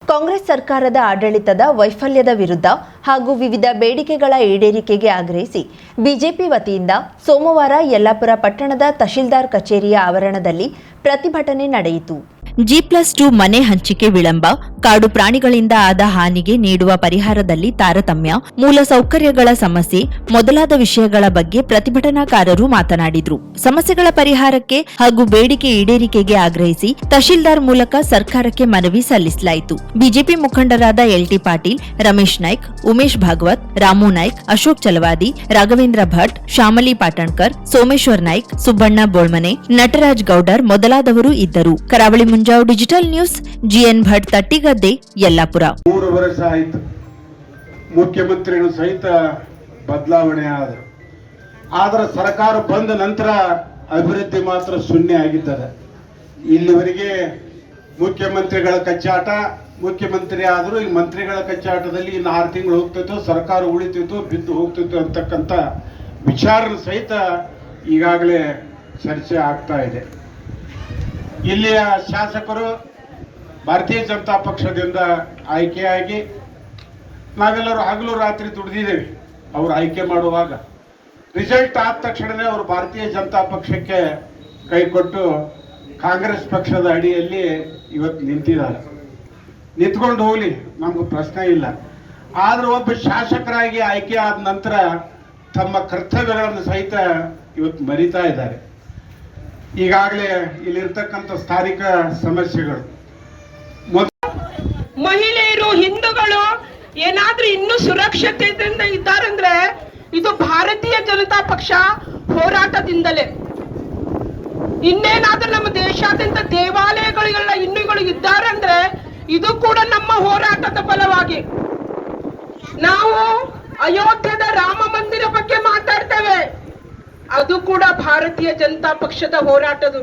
ಕಾಂಗ್ರೆಸ್ ಸರ್ಕಾರದ ಆಡಳಿತದ ವೈಫಲ್ಯದ ವಿರುದ್ಧ ಹಾಗೂ ವಿವಿಧ ಬೇಡಿಕೆಗಳ ಈಡೇರಿಕೆಗೆ ಆಗ್ರಹಿಸಿ ಬಿಜೆಪಿ ವತಿಯಿಂದ ಸೋಮವಾರ ಯಲ್ಲಾಪುರ ಪಟ್ಟಣದ ತಹಶೀಲ್ದಾರ್ ಕಚೇರಿಯ ಆವರಣದಲ್ಲಿ ಪ್ರತಿಭಟನೆ ನಡೆಯಿತು. G+2 ಮನೆ ಹಂಚಿಕೆ ವಿಳಂಬ, ಕಾಡು ಪ್ರಾಣಿಗಳಿಂದ ಆದ ಹಾನಿಗೆ ನೀಡುವ ಪರಿಹಾರದಲ್ಲಿ ತಾರತಮ್ಯ, ಮೂಲ ಸೌಕರ್ಯಗಳ ಸಮಸ್ಯೆ ಮೊದಲಾದ ವಿಷಯಗಳ ಬಗ್ಗೆ ಪ್ರತಿಭಟನಾಕಾರರು ಮಾತನಾಡಿದರು. ಸಮಸ್ಯೆಗಳ ಪರಿಹಾರಕ್ಕೆ ಹಾಗೂ ಬೇಡಿಕೆ ಈಡೇರಿಕೆಗೆ ಆಗ್ರಹಿಸಿ ತಹಶೀಲ್ದಾರ್ ಮೂಲಕ ಸರ್ಕಾರಕ್ಕೆ ಮನವಿ ಸಲ್ಲಿಸಲಾಯಿತು. ಬಿಜೆಪಿ ಮುಖಂಡರಾದ ಎಲ್.ಟಿ. ಪಾಟೀಲ್, ರಮೇಶ್ ನಾಯ್ಕ್, ಉಮೇಶ್ ಭಾಗವತ್, ರಾಮು ನಾಯ್ಕ್, ಅಶೋಕ್ ಚಲವಾದಿ, ರಾಘವೇಂದ್ರ ಭಟ್, ಶ್ಯಾಮಲಿ ಪಾಟಣ್ಕರ್, ಸೋಮೇಶ್ವರ್ ನಾಯ್ಕ್, ಸುಬ್ಬಣ್ಣ ಬೋಳ್ಮನೆ, ನಟರಾಜ್ ಗೌಡರ್ ಮೊದಲಾದವರು ಇದ್ದರು. Karavali Munjavu digital news, GN Bhat, Tattigadde, Yellapura. 3 ವರ್ಷ ಆಯಿತು, ಮುಖ್ಯಮಂತ್ರಿಗಳು ಸಹಿತ ಬದಲಾವಣೆ ಆದರು. ಆದರೆ ಸರ್ಕಾರ ಬಂದ ನಂತರ ಅಭಿವೃದ್ಧಿ ಮಾತ್ರ ಶೂನ್ಯ ಆಗಿದ್ದಾರೆ. ಇಲ್ಲಿವರೆಗೆ ಮುಖ್ಯಮಂತ್ರಿಗಳ ಕಚ್ಚಾಟ, ಮುಖ್ಯಮಂತ್ರಿ ಆದರೂ ಈ ಮಂತ್ರಿಗಳ ಕಚ್ಚಾಟದಲ್ಲಿ ಇನ್ನು 6 ತಿಂಗಳು ಹೋಗ್ತಿತ್ತು, ಸರ್ಕಾರ ಉಳಿತಿತ್ತು, ಬಿದ್ದು ಹೋಗ್ತಿತ್ತು ಅಂತಕ್ಕಂಥ ವಿಚಾರ ಸಹಿತ ಈಗಾಗಲೇ ಚರ್ಚೆ ಆಗ್ತಾ ಇದೆ. ಇಲ್ಲಿಯ ಶಾಸಕರು ಭಾರತೀಯ ಜನತಾ ಪಕ್ಷದಿಂದ ಆಯ್ಕೆಯಾಗಿ ನಾವೆಲ್ಲರೂ ಹಗಲು ರಾತ್ರಿ ದುಡಿದಿದ್ದೇವೆ. ಅವರು ಆಯ್ಕೆ ಮಾಡುವಾಗ ರಿಸಲ್ಟ್ ಆದ ತಕ್ಷಣವೇ ಅವರು ಭಾರತೀಯ ಜನತಾ ಪಕ್ಷಕ್ಕೆ ಕೈ ಕೊಟ್ಟು ಕಾಂಗ್ರೆಸ್ ಪಕ್ಷದ ಅಡಿಯಲ್ಲಿ ಇವತ್ತು ನಿಂತಿದ್ದಾರೆ. ನಿಂತ್ಕೊಂಡು ಹೋಗಲಿ, ನಮ್ಗೆ ಪ್ರಶ್ನೆ ಇಲ್ಲ. ಆದ್ರೆ ಒಬ್ಬ ಶಾಸಕರಾಗಿ ಆಯ್ಕೆ ಆದ ನಂತರ ತಮ್ಮ ಕರ್ತವ್ಯಗಳನ್ನು ಸಹಿತ ಇವತ್ತು ಮರಿತಾ ಇದ್ದಾರೆ. ಈಗಾಗಲೇ ಇಲ್ಲಿರ್ತಕ್ಕಂಥ ಸ್ಥಾನಿಕ ಸಮಸ್ಯೆಗಳು, ಮಹಿಳೆಯರು, ಹಿಂದೂಗಳು ಏನಾದ್ರೂ ಇನ್ನೂ ಸುರಕ್ಷತೆಯಿಂದ ಇದ್ದಾರಂದ್ರೆ ಇದು ಭಾರತೀಯ ಜನತಾ ಪಕ್ಷ ಹೋರಾಟದಿಂದಲೇ. ಇನ್ನೇನಾದ್ರೂ ನಮ್ಮ ದೇಶಾದ್ಯಂತ ದೇವಾಲಯಗಳಿಗೆಲ್ಲ ಇನ್ನೂಗಳು ಇದ್ದಾರಂದ್ರೆ ಇದು ಕೂಡ ನಮ್ಮ ಹೋರಾಟದ ಫಲವಾಗಿ. ನಾವು ಅಯೋಧ್ಯದ ರಾಮ ಮಂದಿರ ಬಗ್ಗೆ ಮಾತಾಡ್ತೇವೆ, ಅದು ಕೂಡ ಭಾರತೀಯ ಜನತಾ ಪಕ್ಷದ ಹೋರಾಟದ.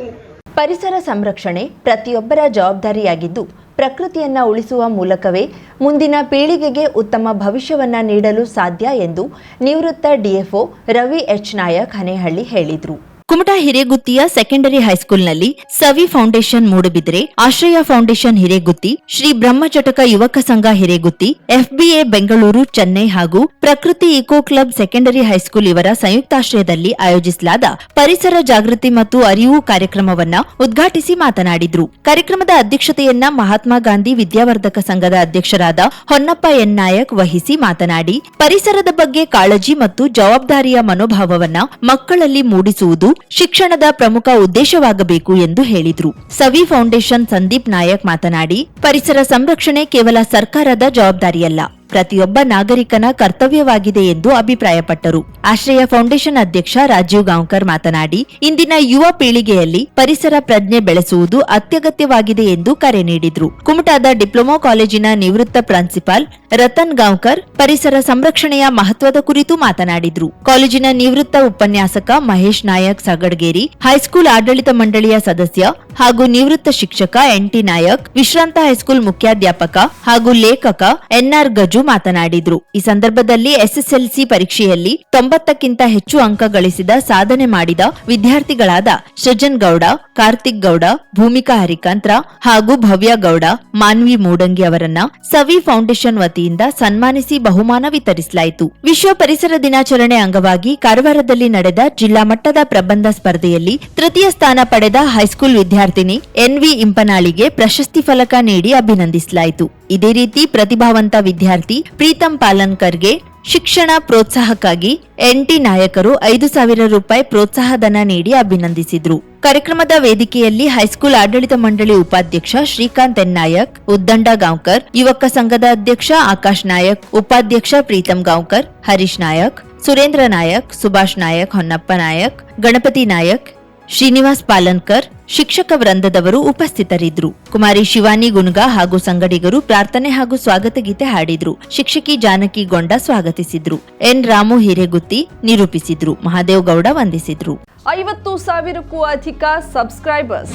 ಪರಿಸರ ಸಂರಕ್ಷಣೆ ಪ್ರತಿಯೊಬ್ಬರ ಜವಾಬ್ದಾರಿಯಾಗಿದ್ದು, ಪ್ರಕೃತಿಯನ್ನ ಉಳಿಸುವ ಮೂಲಕವೇ ಮುಂದಿನ ಪೀಳಿಗೆಗೆ ಉತ್ತಮ ಭವಿಷ್ಯವನ್ನ ನೀಡಲು ಸಾಧ್ಯ ಎಂದು ನಿವೃತ್ತ ಡಿಎಫ್ಒ ರವಿ ಎಚ್ ನಾಯಕ್ ಹನೇಹಳ್ಳಿ ಹೇಳಿದರು. ಕುಮಟಾ ಹಿರೇಗುತ್ತಿಯ ಸೆಕೆಂಡರಿ ಹೈಸ್ಕೂಲ್ನಲ್ಲಿ ಸವಿ ಫೌಂಡೇಶನ್ ಮೂಡುಬಿದಿರೆ, ಆಶ್ರಯ ಫೌಂಡೇಶನ್ ಹಿರೇಗುತ್ತಿ, ಶ್ರೀ ಬ್ರಹ್ಮಚಟಕ ಯುವಕ ಸಂಘ ಹಿರೇಗುತ್ತಿ, ಎಫ್ಬಿಎ ಬೆಂಗಳೂರು, ಚೆನ್ನೈ ಹಾಗೂ ಪ್ರಕೃತಿ ಇಕೋ ಕ್ಲಬ್ ಸೆಕೆಂಡರಿ ಹೈಸ್ಕೂಲ್ ಇವರ ಸಂಯುಕ್ತಾಶ್ರಯದಲ್ಲಿ ಆಯೋಜಿಸಲಾದ ಪರಿಸರ ಜಾಗೃತಿ ಮತ್ತು ಅರಿವು ಕಾರ್ಯಕ್ರಮವನ್ನ ಉದ್ಘಾಟಿಸಿ ಮಾತನಾಡಿದರು. ಕಾರ್ಯಕ್ರಮದ ಅಧ್ಯಕ್ಷತೆಯನ್ನ ಮಹಾತ್ಮ ಗಾಂಧಿ ವಿದ್ಯಾವರ್ಧಕ ಸಂಘದ ಅಧ್ಯಕ್ಷರಾದ ಹೊನ್ನಪ್ಪ ಎನ್ ನಾಯಕ್ ವಹಿಸಿ ಮಾತನಾಡಿ, ಪರಿಸರದ ಬಗ್ಗೆ ಕಾಳಜಿ ಮತ್ತು ಜವಾಬ್ದಾರಿಯ ಮನೋಭಾವವನ್ನ ಮಕ್ಕಳಲ್ಲಿ ಮೂಡಿಸುವುದು ಶಿಕ್ಷಣದ ಪ್ರಮುಖ ಉದ್ದೇಶವಾಗಬೇಕು ಎಂದು ಹೇಳಿದರು. ಸವಿ ಫೌಂಡೇಶನ್ ಸಂದೀಪ್ ನಾಯಕ್ ಮಾತನಾಡಿ, ಪರಿಸರ ಸಂರಕ್ಷಣೆ ಕೇವಲ ಸರ್ಕಾರದ ಜವಾಬ್ದಾರಿಯಲ್ಲ, ಪ್ರತಿಯೊಬ್ಬ ನಾಗರಿಕನ ಕರ್ತವ್ಯವಾಗಿದೆ ಎಂದು ಅಭಿಪ್ರಾಯಪಟ್ಟರು. ಆಶ್ರಯ ಫೌಂಡೇಶನ್ ಅಧ್ಯಕ್ಷ ರಾಜೀವ್ ಗಾಂವ್ಕರ್ ಮಾತನಾಡಿ, ಇಂದಿನ ಯುವ ಪೀಳಿಗೆಯಲ್ಲಿ ಪರಿಸರ ಪ್ರಜ್ಞೆ ಬೆಳೆಸುವುದು ಅತ್ಯಗತ್ಯವಾಗಿದೆ ಎಂದು ಕರೆ ನೀಡಿದರು. ಕುಮಟಾದ ಡಿಪ್ಲೊಮಾ ಕಾಲೇಜಿನ ನಿವೃತ್ತ ಪ್ರಾಂಶುಪಾಲ್ ರತನ್ ಗಾಂವ್ಕರ್ ಪರಿಸರ ಸಂರಕ್ಷಣೆಯ ಮಹತ್ವದ ಕುರಿತು ಮಾತನಾಡಿದರು. ಕಾಲೇಜಿನ ನಿವೃತ್ತ ಉಪನ್ಯಾಸಕ ಮಹೇಶ್ ನಾಯಕ್ ಸಗಡ್ಗೇರಿ, ಹೈಸ್ಕೂಲ್ ಆಡಳಿತ ಮಂಡಳಿಯ ಸದಸ್ಯ ಹಾಗೂ ನಿವೃತ್ತ ಶಿಕ್ಷಕ ಎನ್.ಟಿ. ನಾಯಕ್, ವಿಶ್ರಾಂತ ಹೈಸ್ಕೂಲ್ ಮುಖ್ಯಾಧ್ಯಾಪಕ ಹಾಗೂ ಲೇಖಕ ಎನ್.ಆರ್. ಗಜು ಮಾತನಾಡಿದ್ರು. ಈ ಸಂದರ್ಭದಲ್ಲಿ ಎಸ್ಎಸ್ಎಲ್ಸಿ ಪರೀಕ್ಷೆಯಲ್ಲಿ 90ಕ್ಕಿಂತ ಹೆಚ್ಚು ಅಂಕ ಗಳಿಸಿದ ಸಾಧನೆ ಮಾಡಿದ ವಿದ್ಯಾರ್ಥಿಗಳಾದ ಸೃಜನ್ ಗೌಡ, ಕಾರ್ತಿಕ್ ಗೌಡ, ಭೂಮಿಕಾ ಹರಿಕಾಂತ್ರ ಹಾಗೂ ಭವ್ಯ ಗೌಡ, ಮಾನ್ವಿ ಮೂಡಂಗಿ ಅವರನ್ನ ಸವಿ ಫೌಂಡೇಶನ್ ವತಿಯಿಂದ ಸನ್ಮಾನಿಸಿ ಬಹುಮಾನ ವಿತರಿಸಲಾಯಿತು. ವಿಶ್ವ ಪರಿಸರ ದಿನಾಚರಣೆ ಅಂಗವಾಗಿ ಕಾರವಾರದಲ್ಲಿ ನಡೆದ ಜಿಲ್ಲಾ ಮಟ್ಟದ ಪ್ರಬಂಧ ಸ್ಪರ್ಧೆಯಲ್ಲಿ ತೃತೀಯ ಸ್ಥಾನ ಪಡೆದ ಹೈಸ್ಕೂಲ್ ವಿದ್ಯಾರ್ಥಿನಿ ಎನ್.ವಿ. ಇಂಪನಾಳಿಗೆ ಪ್ರಶಸ್ತಿ ಫಲಕ ನೀಡಿ ಅಭಿನಂದಿಸಲಾಯಿತು. ಇದೇ ರೀತಿ ಪ್ರತಿಭಾವಂತ ವಿದ್ಯಾರ್ಥಿ ಪ್ರೀತಂ ಪಾಲನ್ಕರ್ಗೆ ಶಿಕ್ಷಣ ಪ್ರೋತ್ಸಾಹಕ್ಕಾಗಿ ಎನ್.ಟಿ. ನಾಯಕರು 5,000 ರೂಪಾಯಿ ಪ್ರೋತ್ಸಾಹಧನ ನೀಡಿ ಅಭಿನಂದಿಸಿದ್ರು. ಕಾರ್ಯಕ್ರಮದ ವೇದಿಕೆಯಲ್ಲಿ ಹೈಸ್ಕೂಲ್ ಆಡಳಿತ ಮಂಡಳಿ ಉಪಾಧ್ಯಕ್ಷ ಶ್ರೀಕಾಂತ್ ಎನ್ ನಾಯಕ್, ಉದ್ದಂಡ ಗಾಂವ್ಕರ್, ಯುವಕ ಸಂಘದ ಅಧ್ಯಕ್ಷ ಆಕಾಶ್ ನಾಯಕ್, ಉಪಾಧ್ಯಕ್ಷ ಪ್ರೀತಂ ಗಾಂವ್ಕರ್, ಹರೀಶ್ ನಾಯಕ್, ಸುರೇಂದ್ರ ನಾಯಕ್, ಸುಭಾಷ್ ನಾಯಕ್, ಹೊನ್ನಪ್ಪ ನಾಯಕ್, ಗಣಪತಿ ನಾಯಕ್, ಶ್ರೀನಿವಾಸ್ ಪಾಲನ್ಕರ್, ಶಿಕ್ಷಕ ವೃಂದದವರು ಉಪಸ್ಥಿತರಿದ್ದರು. ಕುಮಾರಿ ಶಿವಾನಿ ಗುನ್ಗಾ ಹಾಗೂ ಸಂಗಡಿಗರು ಪ್ರಾರ್ಥನೆ ಹಾಗೂ ಸ್ವಾಗತ ಗೀತೆ ಹಾಡಿದ್ರು. ಶಿಕ್ಷಕಿ ಜಾನಕಿ ಗೊಂಡ ಸ್ವಾಗತಿಸಿದ್ರು. ಎನ್ ರಾಮು ಹಿರೇಗುತ್ತಿ ನಿರೂಪಿಸಿದ್ರು. ಮಹಾದೇವ್ ಗೌಡ ವಂದಿಸಿದ್ರು. 50,000ಕ್ಕೂ ಅಧಿಕ ಸಬ್ಸ್ಕ್ರೈಬರ್ಸ್,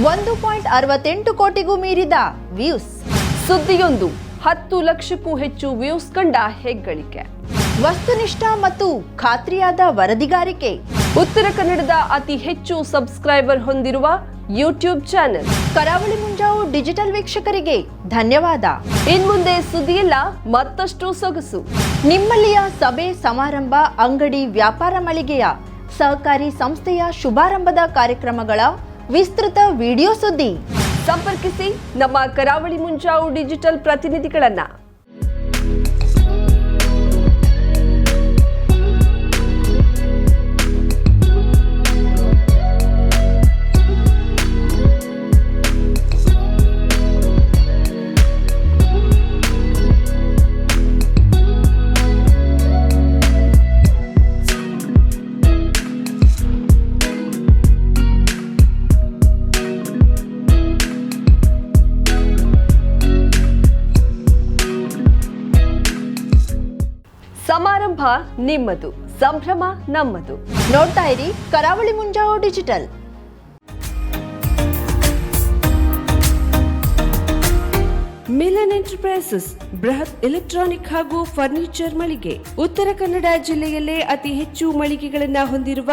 1.68 ಕೋಟಿಗೂ ಮೀರಿದ ವ್ಯೂಸ್, ಸುದ್ದಿಯೊಂದು 10 ಲಕ್ಷಕ್ಕೂ ಹೆಚ್ಚು ವ್ಯೂಸ್ ಕಂಡ ಹೆಗ್ಗಳಿಕೆ, ವಸ್ತುನಿಷ್ಠ ಮತ್ತು ಖಾತ್ರಿಯಾದ ವರದಿಗಾರಿಕೆ, ಉತ್ತರ ಕನ್ನಡದ ಅತಿ ಹೆಚ್ಚು ಸಬ್ಸ್ಕ್ರೈಬರ್ ಹೊಂದಿರುವ ಯೂಟ್ಯೂಬ್ ಚಾನೆಲ್. ಕರಾವಳಿ ಮುಂಜಾವು ಡಿಜಿಟಲ್ ವೀಕ್ಷಕರಿಗೆ ಧನ್ಯವಾದ. ಇನ್ಮುಂದೆ ಸುದ್ದಿಯಿಲ್ಲ, ಮತ್ತಷ್ಟು ಸೊಗಸು. ನಿಮ್ಮಲ್ಲಿಯ ಸಭೆ ಸಮಾರಂಭ, ಅಂಗಡಿ, ವ್ಯಾಪಾರ ಮಳಿಗೆಯ ಸಹಕಾರಿ ಸಂಸ್ಥೆಯ ಶುಭಾರಂಭದ ಕಾರ್ಯಕ್ರಮಗಳ ವಿಸ್ತೃತ ವಿಡಿಯೋ ಸುದ್ದಿ. ಸಂಪರ್ಕಿಸಿ ನಮ್ಮ ಕರಾವಳಿ ಮುಂಜಾವು ಡಿಜಿಟಲ್ ಪ್ರತಿನಿಧಿಗಳನ್ನ. ಸಮಾರಂಭ ನಿಮ್ಮದು, ಸಂಭ್ರಮ ನಮ್ಮದು. ನೋಡ್ತಾ ಇರಿ ಕರಾವಳಿ ಮುಂಜಾವು ಡಿಜಿಟಲ್. ಮಿಲನ್ ಎಂಟರ್ಪ್ರೈಸಸ್ ಬೃಹತ್ ಎಲೆಕ್ಟ್ರಾನಿಕ್ ಹಾಗೂ ಫರ್ನಿಚರ್ ಮಳಿಗೆ. ಉತ್ತರ ಕನ್ನಡ ಜಿಲ್ಲೆಯಲ್ಲೇ ಅತಿ ಹೆಚ್ಚು ಮಳಿಗೆಗಳನ್ನ ಹೊಂದಿರುವ,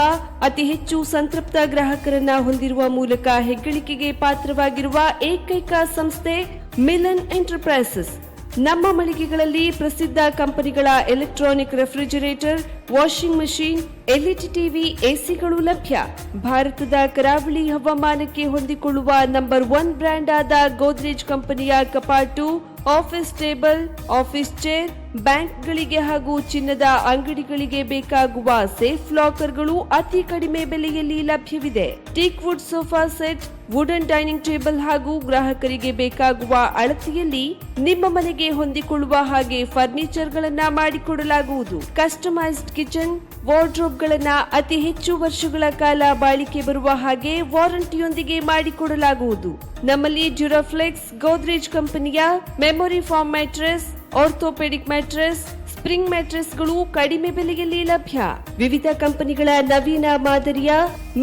ಅತಿ ಹೆಚ್ಚು ಸಂತೃಪ್ತ ಗ್ರಾಹಕರನ್ನ ಹೊಂದಿರುವ ಮೂಲಕ ಹೆಗ್ಗಳಿಕೆಗೆ ಪಾತ್ರವಾಗಿರುವ ಏಕೈಕ ಸಂಸ್ಥೆ ಮಿಲನ್ ಎಂಟರ್ಪ್ರೈಸಸ್. ನಮ್ಮ ಮಳಿಗೆಗಳಲ್ಲಿ ಪ್ರಸಿದ್ಧ ಕಂಪನಿಗಳ electronic refrigerator, washing machine, LED TV, ಎಸಿಗಳು ಲಭ್ಯ. ಭಾರತದ ಕರಾವಳಿ ಹವಾಮಾನಕ್ಕೆ ಹೊಂದಿಕೊಳ್ಳುವ ನಂಬರ್ 1 ಬ್ರ್ಯಾಂಡ್ ಆದ ಗೋದ್ರೇಜ್ ಕಂಪನಿಯ ಕಪಾಟು, ಆಫೀಸ್ ಟೇಬಲ್, ಆಫೀಸ್ ಚೇರ್, ಬ್ಯಾಂಕ್ಗಳಿಗೆ ಹಾಗೂ ಚಿನ್ನದ ಅಂಗಡಿಗಳಿಗೆ ಬೇಕಾಗುವ ಸೇಫ್ ಲಾಕರ್ಗಳು ಅತಿ ಕಡಿಮೆ ಬೆಲೆಯಲ್ಲಿ ಲಭ್ಯವಿದೆ. Teak wood sofa set, wooden dining table ಹಾಗೂ ಗ್ರಾಹಕರಿಗೆ ಬೇಕಾಗುವ ಅಳತೆಯಲ್ಲಿ ನಿಮ್ಮ ಮನೆಗೆ ಹೊಂದಿಕೊಳ್ಳುವ ಹಾಗೆ ಫರ್ನಿಚರ್ ಗಳನ್ನ ಮಾಡಿಕೊಡಲಾಗುವುದು. ಕಸ್ಟಮೈಸ್ಡ್ ಕಿಚನ್, ವಾರ್ಡ್ರೋಬ್ ಗಳನ್ನ ಅತಿ ಹೆಚ್ಚು ವರ್ಷಗಳ ಕಾಲ ಬಾಳಿಕೆ ಬರುವ ಹಾಗೆ ವಾರಂಟಿಯೊಂದಿಗೆ ಮಾಡಿಕೊಡಲಾಗುವುದು. ನಮ್ಮಲ್ಲಿ ಡ್ಯೂರಾಫ್ಲೆಕ್ಸ್, ಗೋದ್ರೇಜ್ ಕಂಪನಿಯ memory foam mattress, orthopaedic mattress, spring ಮ್ಯಾಟ್ರೆಸ್ಗಳು ಕಡಿಮೆ ಬೆಲೆಯಲ್ಲಿ ಲಭ್ಯ. ವಿವಿಧ ಕಂಪನಿಗಳ ನವೀನ ಮಾದರಿಯ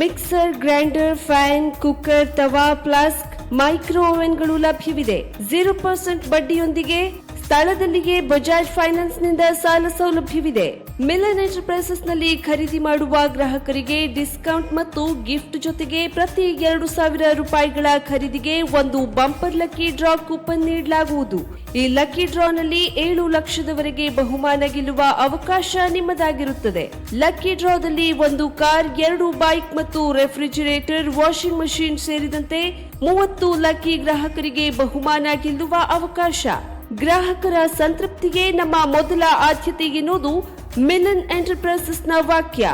ಮಿಕ್ಸರ್, ಗ್ರೈಂಡರ್, ಫ್ಯಾನ್, ಕುಕ್ಕರ್, ತವಾ, ಫ್ಲಾಸ್ಕ್, ಮೈಕ್ರೋ ಓವೆನ್ಗಳು ಲಭ್ಯವಿದೆ. 0% ಬಡ್ಡಿಯೊಂದಿಗೆ ಸ್ಥಳದಲ್ಲಿಯೇ ಬಜಾಜ್ ಫೈನಾನ್ಸ್ ನಿಂದ ಸಾಲ ಸೌಲಭ್ಯವಿದೆ. ಮಿಲನ್ ಎಂಟರ್ಪ್ರೈಸಸ್ ನಲ್ಲಿ ಖರೀದಿ ಮಾಡುವ ಗ್ರಾಹಕರಿಗೆ ಡಿಸ್ಕೌಂಟ್ ಮತ್ತು ಗಿಫ್ಟ್ ಜೊತೆಗೆ ಪ್ರತಿ 2,000 ರೂಪಾಯಿಗಳ ಖರೀದಿಗೆ ಒಂದು ಬಂಪರ್ ಲಕ್ಕಿ ಡ್ರಾ ಕೂಪನ್ ನೀಡಲಾಗುವುದು. ಈ ಲಕ್ಕಿ ಡ್ರಾ ನಲ್ಲಿ 7 ಲಕ್ಷದವರೆಗೆ ಬಹುಮಾನ ಗೆಲ್ಲುವ ಅವಕಾಶ ನಿಮ್ಮದಾಗಿರುತ್ತದೆ. ಲಕ್ಕಿ ಡ್ರಾದಲ್ಲಿ 1 ಕಾರ್, 2 ಬೈಕ್ ಮತ್ತು ರೆಫ್ರಿಜರೇಟರ್, ವಾಷಿಂಗ್ ಮಷೀನ್ ಸೇರಿದಂತೆ 30 ಲಕ್ಕಿ ಗ್ರಾಹಕರಿಗೆ ಬಹುಮಾನ ಗೆಲ್ಲುವ ಅವಕಾಶ. ಗ್ರಾಹಕರ ಸಂತೃಪ್ತಿಗೆ ನಮ್ಮ ಮೊದಲ ಆದ್ಯತೆ ಎನ್ನುವುದು ಮಿಲನ್ ಎಂಟರ್ಪ್ರೈಸಸ್ ನ ವಾಕ್ಯ.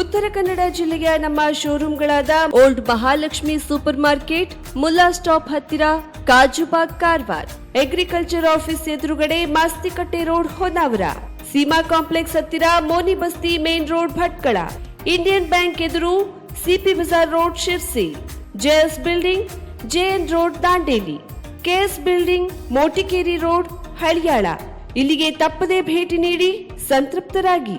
ಉತ್ತರ ಕನ್ನಡ ಜಿಲ್ಲೆಯ ನಮ್ಮ ಶೋರೂಮ್ಗಳಾದ old Mahalakshmi super market, Mulla stop ಹತ್ತಿರ, ಕಾಜುಬಾಗ್, ಕಾರವಾರ, ಅಗ್ರಿಕಲ್ಚರ್ ಆಫೀಸ್ ಎದುರುಗಡೆ, ಮಾಸ್ತಿಕಟ್ಟೆ ರೋಡ್, ಹೊನ್ನಾವರ, ಸೀಮಾ ಕಾಂಪ್ಲೆಕ್ಸ್ ಹತ್ತಿರ, Moni Basti main road, Bhatkal, Indian bank ಎದುರು, CP Bazaar road, Sirsi, JS building, JN road, Dandeli, KS building, Motikeri road, Haliyal. ಇಲ್ಲಿಗೆ ತಪ್ಪದೇ ಭೇಟಿ ನೀಡಿ ಸಂತೃಪ್ತರಾಗಿ.